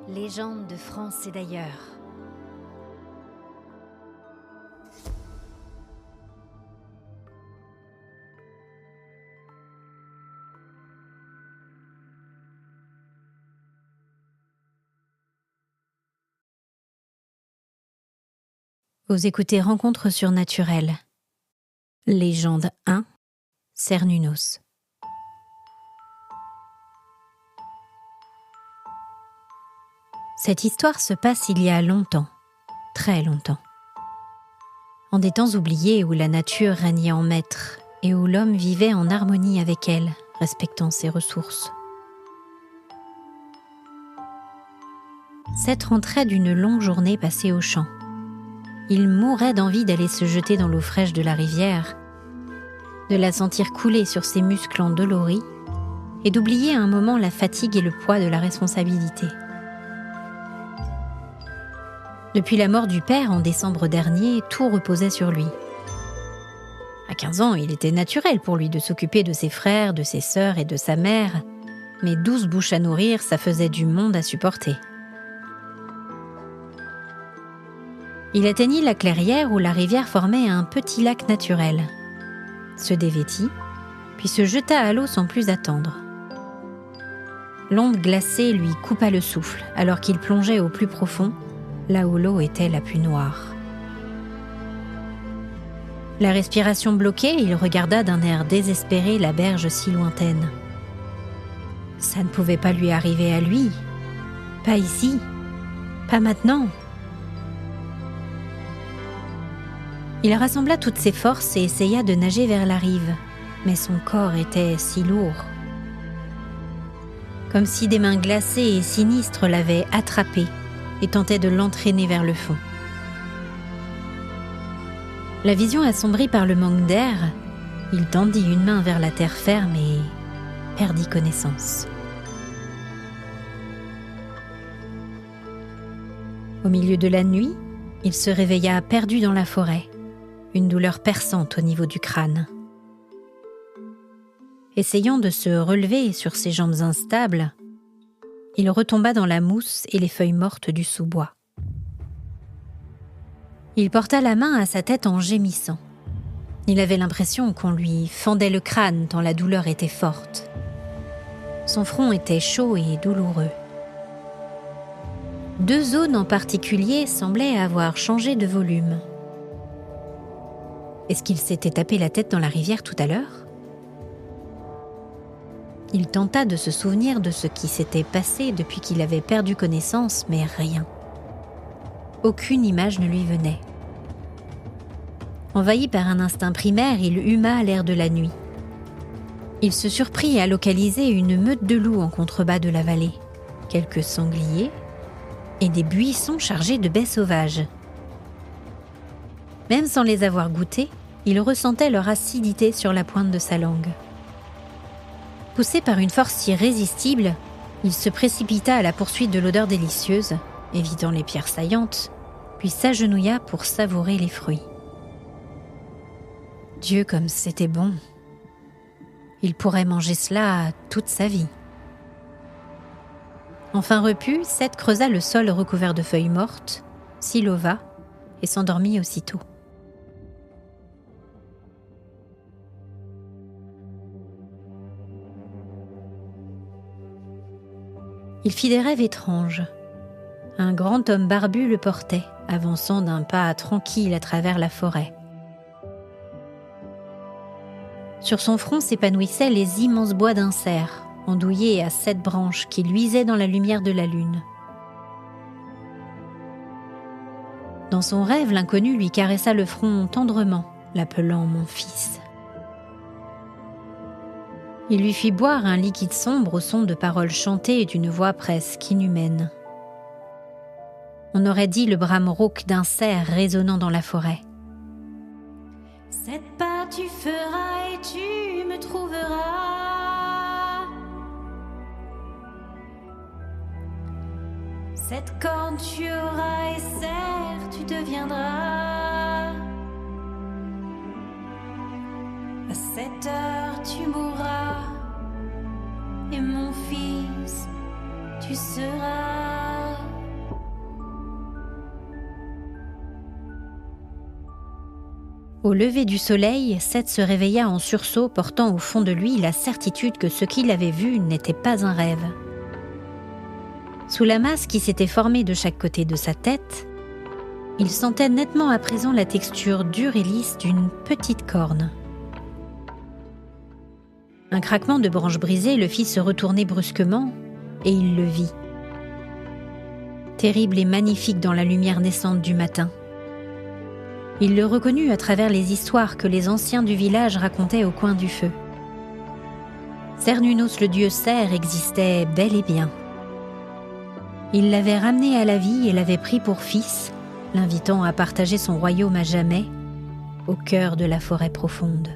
Légendes de France et d'ailleurs. Vous écoutez Rencontres surnaturelles. Légende 1, Cernunnos. Cette histoire se passe il y a longtemps, très longtemps. En des temps oubliés où la nature régnait en maître et où l'homme vivait en harmonie avec elle, respectant ses ressources. Seth rentrait d'une longue journée passée au champ. Il mourait d'envie d'aller se jeter dans l'eau fraîche de la rivière, de la sentir couler sur ses muscles endoloris et d'oublier un moment la fatigue et le poids de la responsabilité. Depuis la mort du père en décembre dernier, tout reposait sur lui. À 15 ans, il était naturel pour lui de s'occuper de ses frères, de ses sœurs et de sa mère, mais 12 bouches à nourrir, ça faisait du monde à supporter. Il atteignit la clairière où la rivière formait un petit lac naturel, se dévêtit, puis se jeta à l'eau sans plus attendre. L'onde glacée lui coupa le souffle alors qu'il plongeait au plus profond, là où l'eau était la plus noire. La respiration bloquée, il regarda d'un air désespéré la berge si lointaine. Ça ne pouvait pas lui arriver à lui, pas ici, pas maintenant. Il rassembla toutes ses forces et essaya de nager vers la rive, mais son corps était si lourd. Comme si des mains glacées et sinistres l'avaient attrapé et tentaient de l'entraîner vers le fond. La vision assombrie par le manque d'air, il tendit une main vers la terre ferme et perdit connaissance. Au milieu de la nuit, il se réveilla perdu dans la forêt, une douleur perçante au niveau du crâne. Essayant de se relever sur ses jambes instables, il retomba dans la mousse et les feuilles mortes du sous-bois. Il porta la main à sa tête en gémissant. Il avait l'impression qu'on lui fendait le crâne tant la douleur était forte. Son front était chaud et douloureux. 2 zones en particulier semblaient avoir changé de volume. Est-ce qu'il s'était tapé la tête dans la rivière tout à l'heure ? Il tenta de se souvenir de ce qui s'était passé depuis qu'il avait perdu connaissance, mais rien. Aucune image ne lui venait. Envahi par un instinct primaire, il huma l'air de la nuit. Il se surprit à localiser une meute de loups en contrebas de la vallée, quelques sangliers et des buissons chargés de baies sauvages. Même sans les avoir goûtés, il ressentait leur acidité sur la pointe de sa langue. Poussé par une force irrésistible, il se précipita à la poursuite de l'odeur délicieuse, évitant les pierres saillantes, puis s'agenouilla pour savourer les fruits. Dieu, comme c'était bon! Il pourrait manger cela toute sa vie. Enfin repu, Seth creusa le sol recouvert de feuilles mortes, s'y leva et s'endormit aussitôt. Il fit des rêves étranges. Un grand homme barbu le portait, avançant d'un pas tranquille à travers la forêt. Sur son front s'épanouissaient les immenses bois d'un cerf, andouillés à 7 branches qui luisaient dans la lumière de la lune. Dans son rêve, l'inconnu lui caressa le front tendrement, l'appelant « mon fils ». Il lui fit boire un liquide sombre au son de paroles chantées et d'une voix presque inhumaine. On aurait dit le brame rauque d'un cerf résonnant dans la forêt. « 7 pas tu feras et tu me trouveras. 7 cornes tu auras et cerf tu deviendras. À 7 heures tu mourras, et mon fils tu seras. » Au lever du soleil, Seth se réveilla en sursaut, portant au fond de lui la certitude que ce qu'il avait vu n'était pas un rêve. Sous la masse qui s'était formée de chaque côté de sa tête, il sentait nettement à présent la texture dure et lisse d'une petite corne. Un craquement de branches brisées le fit se retourner brusquement, et il le vit. Terrible et magnifique dans la lumière naissante du matin. Il le reconnut à travers les histoires que les anciens du village racontaient au coin du feu. Cernunnos le dieu cerf existait bel et bien. Il l'avait ramené à la vie et l'avait pris pour fils, l'invitant à partager son royaume à jamais, au cœur de la forêt profonde.